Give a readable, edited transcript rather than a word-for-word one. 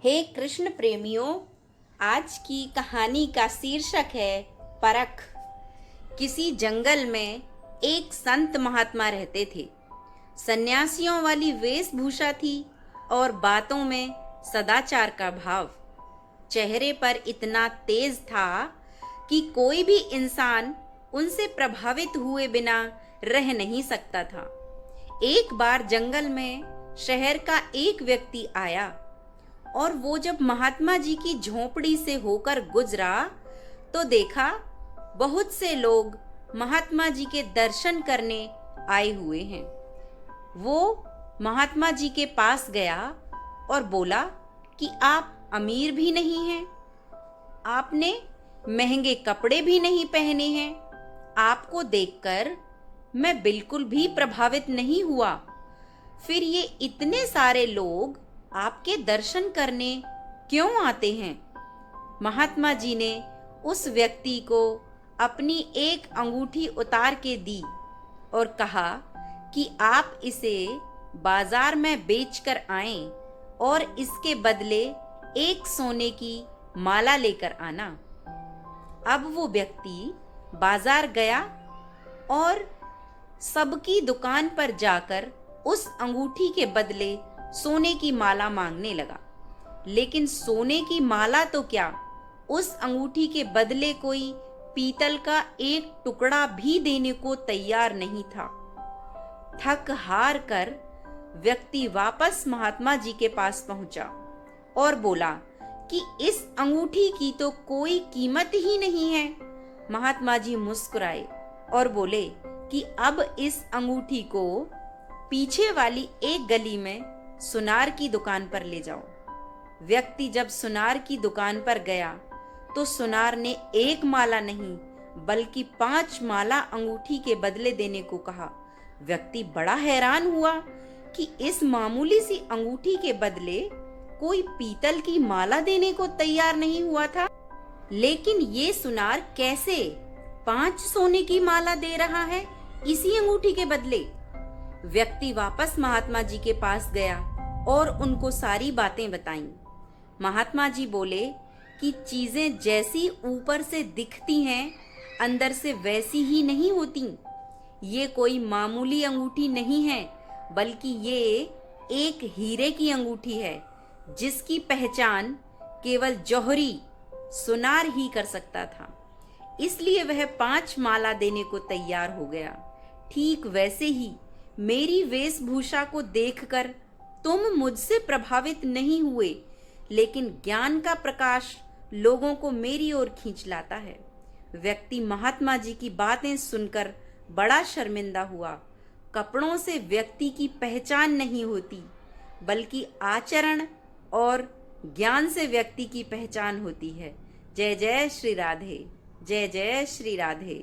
हे कृष्ण प्रेमियों, आज की कहानी का शीर्षक है परख। किसी जंगल में एक संत महात्मा रहते थे। सन्यासियों वाली वेशभूषा थी और बातों में सदाचार का भाव। चेहरे पर इतना तेज था कि कोई भी इंसान उनसे प्रभावित हुए बिना रह नहीं सकता था। एक बार जंगल में शहर का एक व्यक्ति आया और वो जब महात्मा जी की झोपड़ी से होकर गुजरा तो देखा बहुत से लोग महात्मा जी के दर्शन करने आए हुए हैं। वो महात्मा जी के पास गया और बोला कि आप अमीर भी नहीं हैं, आपने महंगे कपड़े भी नहीं पहने हैं। आपको देखकर मैं बिल्कुल भी प्रभावित नहीं हुआ। फिर ये इतने सारे लोग आपके दर्शन करने क्यों आते हैं? महात्मा जी ने उस व्यक्ति को अपनी एक अंगूठी उतार के दी और कहा कि आप इसे बाजार में बेचकर आएं और इसके बदले एक सोने की माला लेकर आना। अब वो व्यक्ति बाजार गया और सबकी दुकान पर जाकर उस अंगूठी के बदले सोने की माला मांगने लगा। लेकिन सोने की माला तो क्या, उस अंगूठी के बदले कोई पीतल का एक टुकड़ा भी देने को तैयार नहीं था। थक हार कर व्यक्ति वापस महात्मा जी के पास पहुंचा और बोला कि इस अंगूठी की तो कोई कीमत ही नहीं है। महात्मा जी मुस्कुराए और बोले कि अब इस अंगूठी को पीछे वाली एक गली में सुनार की दुकान पर ले जाओ। व्यक्ति जब सुनार की दुकान पर गया तो सुनार ने एक माला नहीं बल्कि 5 माला अंगूठी के बदले देने को कहा। व्यक्ति बड़ा हैरान हुआ कि इस मामूली सी अंगूठी के बदले कोई पीतल की माला देने को तैयार नहीं हुआ था। लेकिन ये सुनार कैसे 5 सोने की माला दे रहा है इसी अंगूठी के बदले? व्यक्ति वापस महात्मा जी के पास गया और उनको सारी बातें बताईं। महात्मा जी बोले कि चीजें जैसी ऊपर से दिखती हैं अंदर से वैसी ही नहीं होती। ये कोई मामूली अंगूठी नहीं है बल्कि ये एक हीरे की अंगूठी है जिसकी पहचान केवल जौहरी सुनार ही कर सकता था। इसलिए वह 5 माला देने को तैयार हो गया। ठीक वैसे ही मेरी वेशभूषा को देखकर तुम मुझसे प्रभावित नहीं हुए, लेकिन ज्ञान का प्रकाश लोगों को मेरी ओर खींच लाता है। व्यक्ति महात्मा जी की बातें सुनकर बड़ा शर्मिंदा हुआ। कपड़ों से व्यक्ति की पहचान नहीं होती बल्कि आचरण और ज्ञान से व्यक्ति की पहचान होती है। जय जय श्री राधे, जय जय श्री राधे।